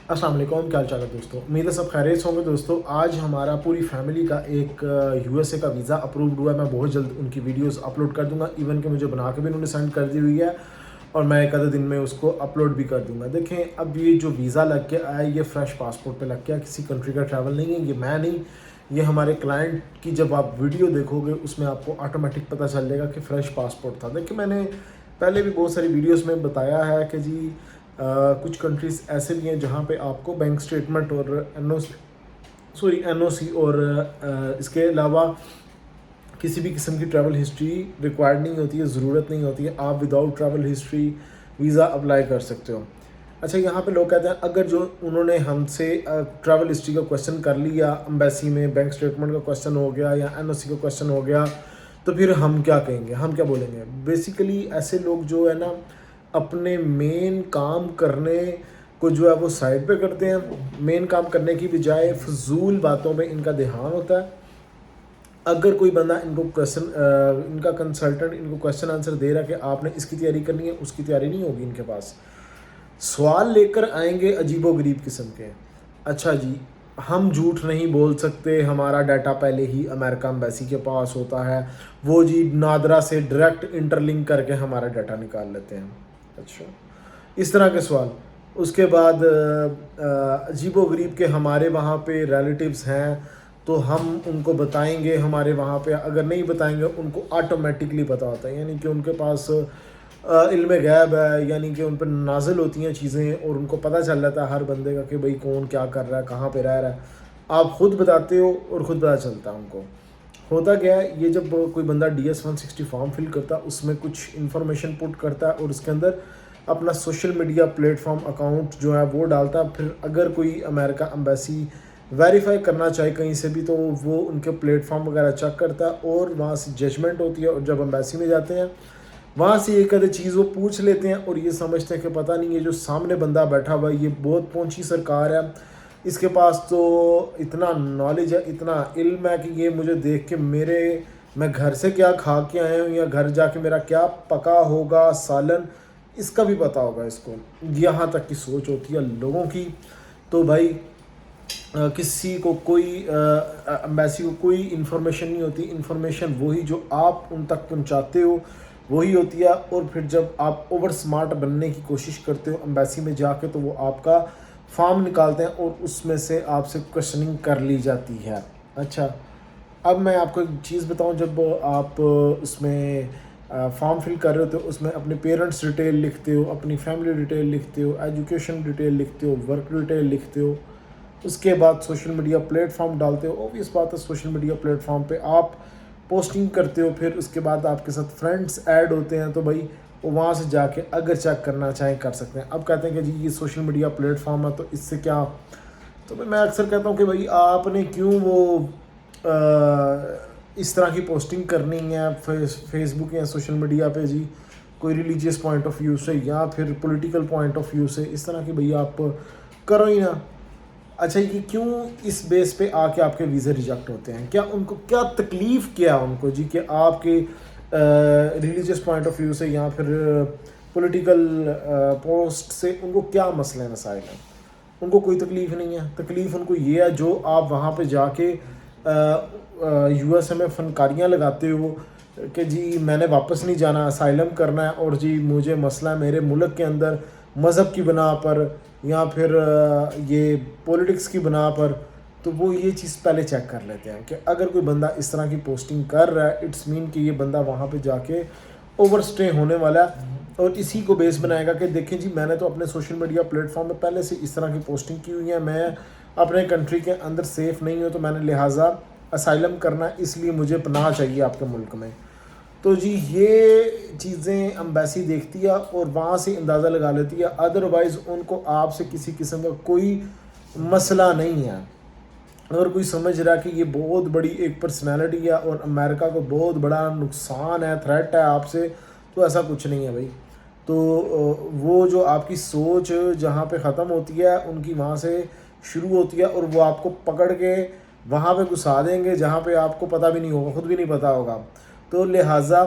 अस्सलाम वालेकुम, क्या हाल चाल है दोस्तों। उम्मीद है सब खैरियत से होंगे दोस्तों। आज हमारा पूरी फैमिली का एक यूएसए का वीज़ा अप्रूव्ड हुआ है। मैं बहुत जल्द उनकी वीडियोस अपलोड कर दूंगा, इवन कि मुझे बना के भी उन्होंने सेंड कर दी हुई है और मैं एक आधे दिन में उसको अपलोड भी कर दूंगा। देखें, अब ये जो वीज़ा लग के आया, ये फ्रेश पासपोर्ट पे लग के आया, किसी कंट्री का ट्रैवल नहीं है, ये मैं नहीं, ये हमारे क्लाइंट की जब आप वीडियो देखोगे उसमें आपको ऑटोमेटिक पता चल जाएगा कि फ़्रेश पासपोर्ट था। देखिए, मैंने पहले भी बहुत सारी वीडियोस में बताया है कि जी कुछ कंट्रीज़ ऐसे भी हैं जहाँ पे आपको बैंक स्टेटमेंट और एनओसी और इसके अलावा किसी भी किस्म की ट्रैवल हिस्ट्री रिक्वायर्ड नहीं होती है, ज़रूरत नहीं होती है। आप without travel history visa apply कर सकते हो। अच्छा, यहाँ पे लोग कहते हैं अगर जो उन्होंने हमसे ट्रैवल हिस्ट्री का क्वेश्चन कर लिया, एम्बेसी में बैंक स्टेटमेंट का क्वेश्चन हो गया या एनओसी का क्वेश्चन हो गया, तो फिर हम क्या कहेंगे, हम क्या बोलेंगे। बेसिकली ऐसे लोग जो है ना, अपने मेन काम करने को जो है वो साइड पे करते हैं। मेन काम करने की बजाय फजूल बातों पे इनका ध्यान होता है। अगर कोई बंदा इनको इनका कंसल्टेंट इनको क्वेश्चन आंसर दे रहा है कि आपने इसकी तैयारी करनी है, उसकी तैयारी नहीं होगी। इनके पास सवाल लेकर आएंगे अजीबो गरीब किस्म के। अच्छा जी, हम झूठ नहीं बोल सकते, हमारा डाटा पहले ही अमेरिका एम्बेसी के पास होता है, वो जी नादरा से डायरेक्ट इंटरलिंक करके हमारा डाटा निकाल लेते हैं। अच्छा, इस तरह के सवाल। उसके बाद अजीबो गरीब के हमारे वहाँ पे रिलेटिव्स हैं तो हम उनको बताएंगे, हमारे वहाँ पे अगर नहीं बताएंगे उनको ऑटोमेटिकली पता होता है, यानी कि उनके पास इल्म गैब है, यानी कि उन पर नाजिल होती हैं चीज़ें और उनको पता चल जाता है हर बंदे का कि भाई कौन क्या कर रहा है, कहाँ पे रह रहा है। आप ख़ुद बताते हो और ख़ुद पता चलता है उनको। होता क्या है, ये जब कोई बंदा DS-160 फॉर्म फिल करता है, उसमें कुछ इन्फॉर्मेशन पुट करता है और उसके अंदर अपना सोशल मीडिया प्लेटफॉर्म अकाउंट जो है वो डालता है। फिर अगर कोई अमेरिका एम्बेसी वेरीफाई करना चाहे कहीं से भी, तो वो उनके प्लेटफॉर्म वगैरह चेक करता है और वहाँ से जजमेंट होती है। और जब एम्बेसी में जाते हैं, वहाँ से एक आधी चीज़ वो पूछ लेते हैं और ये समझते हैं कि पता नहीं है जो सामने बंदा बैठा हुआ है ये बहुत पहुंची सरकार है, इसके पास तो इतना नॉलेज है, इतना इल्म है कि ये मुझे देख के मैं घर से क्या खा के आया हूँ या घर जाके मेरा क्या पका होगा सालन, इसका भी पता होगा इसको। यहाँ तक की सोच होती है लोगों की। तो भाई किसी को कोई एम्बेसी को कोई इन्फॉर्मेशन नहीं होती। इन्फॉर्मेशन वही जो आप उन तक पहुँचाते हो वही होती है। और फिर जब आप ओवर स्मार्ट बनने की कोशिश करते हो एम्बेसी में जाके, तो वो आपका फॉर्म निकालते हैं और उसमें से आपसे क्वेश्चनिंग कर ली जाती है। अच्छा, अब मैं आपको एक चीज़ बताऊं, जब आप उसमें फॉर्म फिल कर रहे हो तो उसमें अपने पेरेंट्स डिटेल लिखते हो, अपनी फैमिली डिटेल लिखते हो, एजुकेशन डिटेल लिखते हो, वर्क डिटेल लिखते हो। उसके बाद सोशल मीडिया प्लेटफॉर्म डालते हो। ऑब्वियस बात है, सोशल मीडिया प्लेटफॉर्म पे आप पोस्टिंग करते हो, फिर उसके बाद आपके साथ फ्रेंड्स ऐड होते हैं, तो भाई वो वहाँ से जाके अगर चेक करना चाहें कर सकते हैं। अब कहते हैं कि जी ये सोशल मीडिया प्लेटफॉर्म है तो इससे क्या, तो भाई मैं अक्सर कहता हूँ कि भाई आपने क्यों वो इस तरह की पोस्टिंग करनी है फेसबुक या सोशल मीडिया पे जी, कोई रिलीजियस पॉइंट ऑफ व्यू से या फिर पॉलिटिकल पॉइंट ऑफ व्यू से, इस तरह की भैया आप करो ही ना। अच्छा, ये क्यों इस बेस पे आके आपके वीज़े रिजेक्ट होते हैं, क्या उनको क्या तकलीफ़ क्या है उनको जी कि आपके रिलीजियस पॉइंट ऑफ व्यू से या फिर पॉलिटिकल पोस्ट से उनको क्या मसले मसाइल हैं। उनको कोई तकलीफ़ नहीं है। तकलीफ़ उनको ये है जो आप वहाँ पे जाके यूएसए में फनकारियाँ लगाते हो कि जी मैंने वापस नहीं जाना, असाइलम करना है और जी मुझे मसला है मेरे मुल्क के अंदर मज़हब की बना पर या फिर ये पॉलिटिक्स की बना पर, तो वो ये चीज़ पहले चेक कर लेते हैं कि अगर कोई बंदा इस तरह की पोस्टिंग कर रहा है, इट्स मीन कि ये बंदा वहाँ पे जाके ओवर स्टे होने वाला है। और इसी को बेस बनाएगा कि देखें जी मैंने तो अपने सोशल मीडिया प्लेटफॉर्म में पहले से इस तरह की पोस्टिंग की हुई है, मैं अपने कंट्री के अंदर सेफ़ नहीं हूँ, तो मैंने लिहाजा असाइलम करना, इसलिए मुझे पनाह चाहिए आपके मुल्क में। तो जी ये चीज़ें एम्बेसी देखती है और वहाँ से अंदाज़ा लगा लेती है। अदरवाइज़ उनको आपसे किसी किस्म का कोई मसला नहीं है। अगर कोई समझ रहा है कि ये बहुत बड़ी एक पर्सनैलिटी है और अमेरिका को बहुत बड़ा नुकसान है, थ्रेट है आपसे, तो ऐसा कुछ नहीं है भाई। तो वो जो आपकी सोच जहाँ पे ख़त्म होती है उनकी वहाँ से शुरू होती है और वो आपको पकड़ के वहाँ पे घुसा देंगे जहाँ पे आपको पता भी नहीं होगा, ख़ुद भी नहीं पता होगा। तो लिहाजा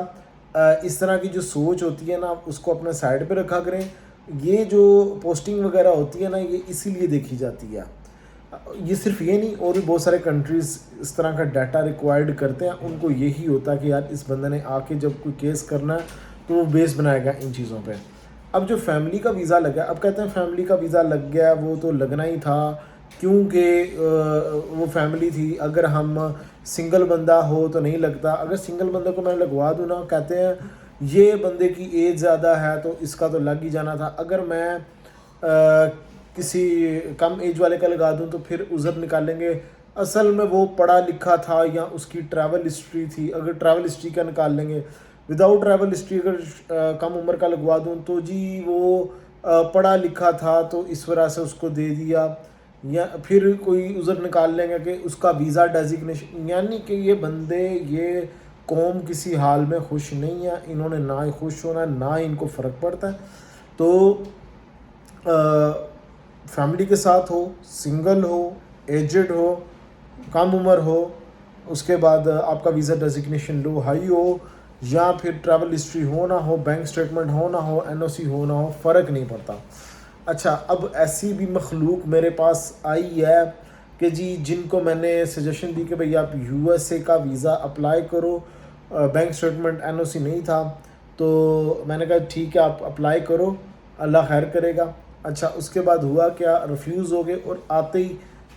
इस तरह की जो सोच होती है ना, उसको अपने साइड पे रखा करें। یہ جو پوسٹنگ وغیرہ ہوتی ہے نا یہ اسی لیے دیکھی جاتی ہے. یہ صرف یہ نہیں، اور بھی بہت سارے کنٹریز اس طرح کا ڈیٹا ریکوائرڈ کرتے ہیں. ان کو یہی ہوتا ہے کہ یار اس بندے نے آ کے جب کوئی کیس کرنا ہے تو وہ بیس بنائے گا ان چیزوں پہ. اب جو فیملی کا ویزا لگا، اب کہتے ہیں فیملی کا ویزا لگ گیا، وہ تو لگنا ہی تھا کیونکہ وہ فیملی تھی. اگر ہم سنگل بندہ ہو تو نہیں لگتا. اگر سنگل بندے کو میں لگوا دوں نا، کہتے ہیں یہ بندے کی ایج زیادہ ہے تو اس کا تو لگ ہی جانا تھا. اگر میں کسی کم ایج والے کا لگا دوں تو پھر عذر نکالیں گے اصل میں وہ پڑھا لکھا تھا یا اس کی ٹریول ہسٹری تھی. اگر ٹریول ہسٹری کا نکال لیں گے، وداؤٹ ٹریول ہسٹری اگر کم عمر کا لگوا دوں تو جی وہ پڑھا لکھا تھا تو اس وجہ سے اس کو دے دیا. یا پھر کوئی عذر نکال لیں گے کہ اس کا ویزا ڈیزگنیشن، یعنی کہ یہ بندے، یہ قوم کسی حال میں خوش نہیں ہے. انہوں نے نہ ہی خوش ہونا ہے، نہ ہی ان کو فرق پڑتا ہے. تو فیملی کے ساتھ ہو، سنگل ہو، ایجڈ ہو، کم عمر ہو، اس کے بعد آپ کا ویزا ڈیزگنیشن لو ہائی ہو، یا پھر ٹریول ہسٹری ہو نہ ہو، بینک سٹیٹمنٹ ہو نہ ہو، این او سی ہو نہ ہو، فرق نہیں پڑتا. اچھا، اب ایسی بھی مخلوق میرے پاس آئی ہے کہ جی جن کو میں نے سجیشن دی کہ بھئی آپ یو ایس اے کا ویزا اپلائی کرو. بینک سٹیٹمنٹ، این او سی نہیں تھا تو میں نے کہا ٹھیک ہے آپ اپلائی کرو، اللہ خیر کرے گا. اچھا، اس کے بعد ہوا کیا، ریفیوز ہو گئے. اور آتے ہی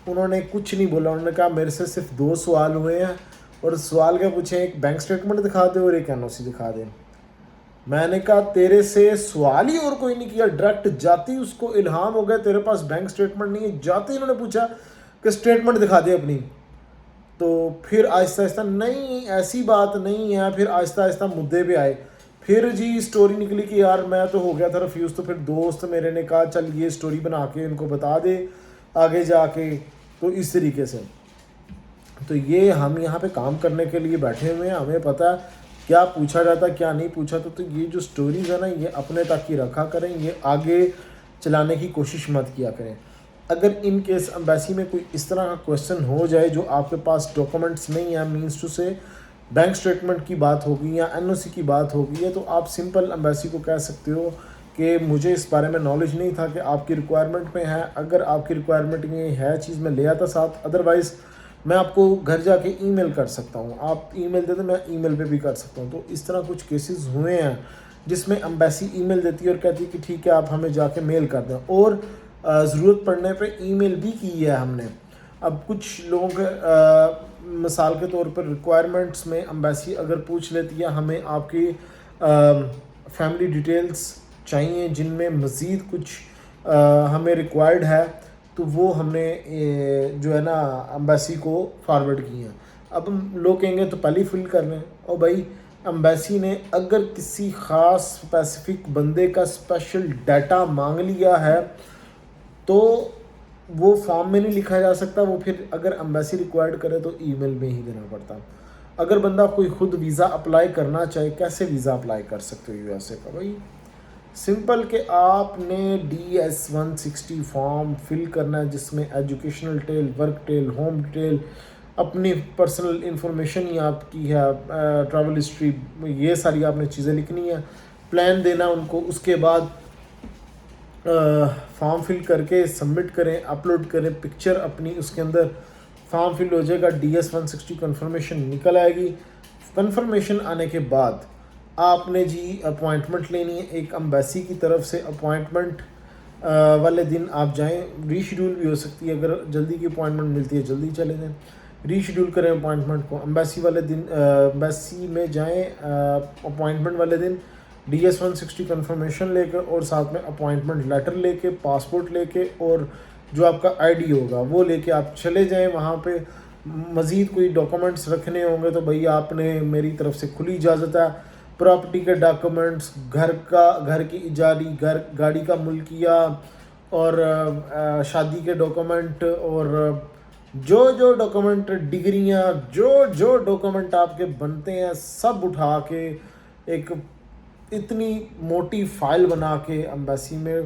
انہوں نے کچھ نہیں بولا، انہوں نے کہا میرے سے صرف 2 سوال ہوئے ہیں، اور سوال کیا پوچھیں، ایک بینک سٹیٹمنٹ دکھا دے اور ایک این او سی دکھا دے. میں نے کہا تیرے سے سوال ہی اور کوئی نہیں کیا، ڈائریکٹ جاتی اس کو الہام ہو گیا تیرے پاس بینک سٹیٹمنٹ نہیں ہے، جاتے ہی انہوں نے پوچھا کہ سٹیٹمنٹ دکھا دے اپنی. تو پھر آہستہ آہستہ نہیں ایسی بات نہیں ہے، پھر آہستہ آہستہ مدعے پہ آئے. پھر جی سٹوری نکلی کہ یار میں تو ہو گیا تھا ریفیوز، تو پھر دوست میرے نے کہا چل یہ سٹوری بنا کے ان کو بتا دے آگے جا کے. تو اس طریقے سے تو یہ ہم یہاں پہ کام کرنے کے لیے بیٹھے ہوئے ہیں، ہمیں پتہ ہے کیا پوچھا جاتا کیا نہیں پوچھا. تو یہ جو سٹوریز ہیں نا یہ اپنے تک ہی رکھا کریں، یہ آگے چلانے کی کوشش مت کیا کریں. اگر ان کیس امبیسی میں کوئی اس طرح کا کویسچن ہو جائے جو آپ کے پاس ڈاکومنٹس نہیں ہیں، مینس ٹو سے بینک سٹیٹمنٹ کی بات ہوگی یا این او سی کی بات ہوگی ہے، تو آپ سمپل امبیسی کو کہہ سکتے ہو کہ مجھے اس بارے میں نالج نہیں تھا کہ آپ کی ریکوائرمنٹ میں ہے. اگر آپ کی ریکوائرمنٹ میں ہے چیز میں لے آتا ساتھ، ادروائز میں آپ کو گھر جا کے ای میل کر سکتا ہوں. آپ ای میل دے دیں، میں ای میل پہ بھی کر سکتا ہوں. تو اس طرح کچھ کیسز ہوئے ہیں جس میں امبیسی ای میل دیتی ہے اور کہتی ہے کہ ٹھیک ہے آپ ہمیں جا کے میل کر دیں، اور ضرورت پڑنے پہ ای میل بھی کی ہے ہم نے. اب کچھ لوگوں کے مثال کے طور پر ریکوائرمنٹس میں امبیسی اگر پوچھ لیتی ہے ہمیں آپ کی فیملی ڈیٹیلز چاہیے جن میں مزید کچھ ہمیں ریکوائرڈ ہے، تو وہ ہم نے جو ہے نا امبیسی کو فارورڈ کی ہیں. اب لوگ کہیں گے تو پہلے ہی فل کر لیں. اور بھائی امبیسی نے اگر کسی خاص اسپیسیفک بندے کا اسپیشل ڈیٹا مانگ لیا ہے تو وہ فارم میں نہیں لکھا جا سکتا، وہ پھر اگر امبیسی ریکوائرڈ کرے تو ای میل میں ہی دینا پڑتا. اگر بندہ کوئی خود ویزا اپلائی کرنا چاہے، کیسے ویزا اپلائی کر سکتے ہو یو ایس اے کا؟ بھائی سمپل کہ آپ نے DS-160 فارم فل کرنا ہے جس میں educational detail, work detail, home detail, اپنی پرسنل انفارمیشن ہی آپ کی ہے، ٹریول ہسٹری، یہ ساری آپ نے چیزیں لکھنی ہے، پلان دینا ان کو. اس کے بعد فارم فل کر کے سبمٹ کریں، اپلوڈ کریں پکچر اپنی، اس کے اندر فارم فل ہو جائے گا، DS-160 کنفرمیشن نکل آئے گی. کنفرمیشن آنے کے بعد آپ نے جی اپوائنٹمنٹ لینی ہے ایک امبیسی کی طرف سے. اپوائنٹمنٹ والے دن آپ جائیں، ری شیڈول بھی ہو سکتی ہے، اگر جلدی کی اپوائنٹمنٹ ملتی ہے جلدی چلے جائیں، ری شیڈول کریں اپوائنٹمنٹ کو. امبیسی والے دن امبیسی میں جائیں اپوائنٹمنٹ والے دن DS-160 کنفرمیشن لے کر، اور ساتھ میں اپوائنٹمنٹ لیٹر لے کے، پاسپورٹ لے کے، اور جو آپ کا آئی ڈی ہوگا وہ لے کے آپ چلے جائیں وہاں پہ. مزید کوئی ڈاکومنٹس رکھنے ہوں گے تو بھئی آپ نے میری طرف سے کھلی اجازت ہے. پراپرٹی کے ڈاکومنٹس، گھر کی اجاری، گاڑی کا ملکیہ، اور شادی کے ڈاکومنٹ، اور جو ڈاکومنٹ، ڈگریاں، جو ڈاکومنٹ آپ کے بنتے ہیں سب اٹھا کے ایک اتنی موٹی فائل بنا کے امبیسی میں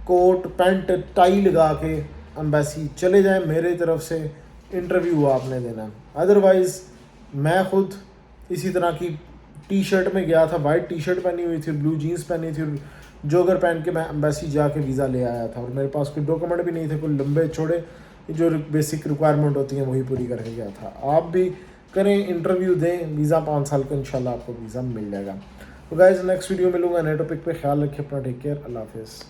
کوٹ پینٹ ٹائی لگا کے امبیسی چلے جائیں. میرے طرف سے انٹرویو آپ نے دینا. ادروائز میں خود اسی طرح کی ٹی شرٹ میں گیا تھا، وائٹ ٹی شرٹ پہنی ہوئی تھی، بلو جینس پہنی تھی، جو اگر پہن کے میں ایمبیسی جا کے ویزا لے آیا تھا اور میرے پاس کوئی ڈاکومنٹ بھی نہیں تھے، کوئی لمبے چوڑے جو بیسک ریکوائرمنٹ ہوتی ہیں وہی پوری کر کے گیا تھا. آپ بھی کریں، انٹرویو دیں، ویزا 5 سال کا انشاءاللہ آپ کو ویزا مل جائے گا. تو گائز نیکسٹ ویڈیو ملوں گا نئے ٹاپک پہ. خیال رکھیں اپنا، ٹیک کیئر، اللہ حافظ.